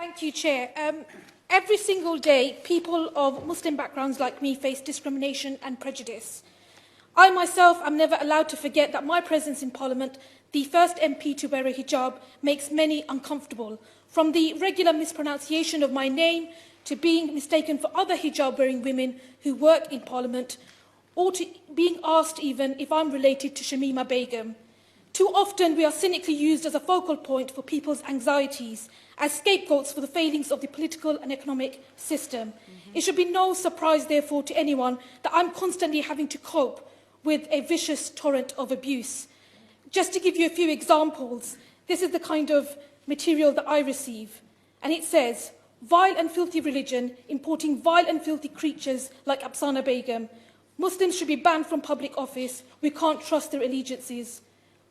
Thank you, Chair. Every single day, people of Muslim backgrounds like me face discrimination and prejudice. I myself am never allowed to forget that my presence in Parliament, the first MP to wear a hijab, makes many uncomfortable. From the regular mispronunciation of my name to being mistaken for other hijab-wearing women who work in Parliament, or to being asked even if I'm related to Shamima Begum. Too often we are cynically used as a focal point for people's anxieties, as scapegoats for the failings of the political and economic system. It should be no surprise, therefore, to anyone that I'm constantly having to cope with a vicious torrent of abuse. Just to give you a few examples, this is the kind of material that I receive. And it says, vile and filthy religion, importing vile and filthy creatures like Apsana Begum. Muslims should be banned from public office. We can't trust their allegiances.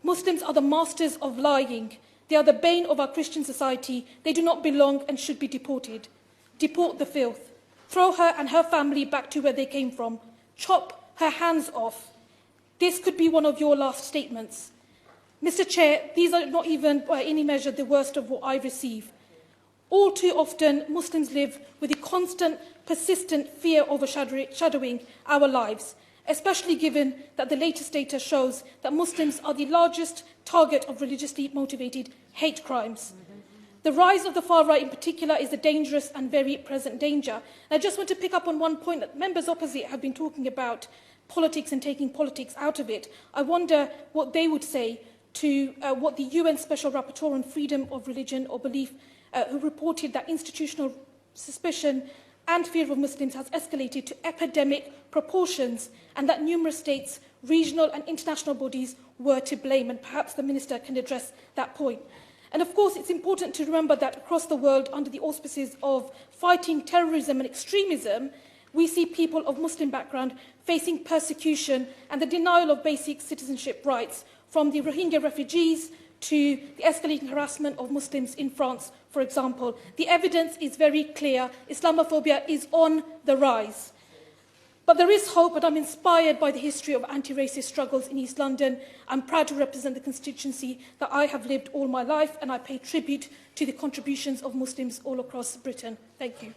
Muslims are the masters of lying. They are the bane of our Christian society. They do not belong and should be deported. Deport the filth. Throw her and her family back to where they came from. Chop her hands off. This could be one of your last statements. Mr. Chair, these are not even by any measure the worst of what I receive. All too often, Muslims live with the constant, persistent fear overshadowing our lives, especially given that the latest data shows that Muslims are the largest target of religiously motivated hate crimes. The rise of the far right in particular is a dangerous and very present danger. And I just want to pick up on one point that members opposite have been talking about, politics and taking politics out of it. I wonder what they would say to what the UN Special Rapporteur on Freedom of Religion or Belief, who reported that institutional suspicion and fear of Muslims has escalated to epidemic proportions, and that numerous states, regional and international bodies were to blame, and perhaps the Minister can address that point. And of course, it's important to remember that across the world, under the auspices of fighting terrorism and extremism, we see people of Muslim background facing persecution and the denial of basic citizenship rights, from the Rohingya refugees to the escalating harassment of Muslims in France, for example. The evidence is very clear. Islamophobia is on the rise. But there is hope, and I'm inspired by the history of anti-racist struggles in East London. I'm proud to represent the constituency that I have lived all my life, and I pay tribute to the contributions of Muslims all across Britain. Thank you.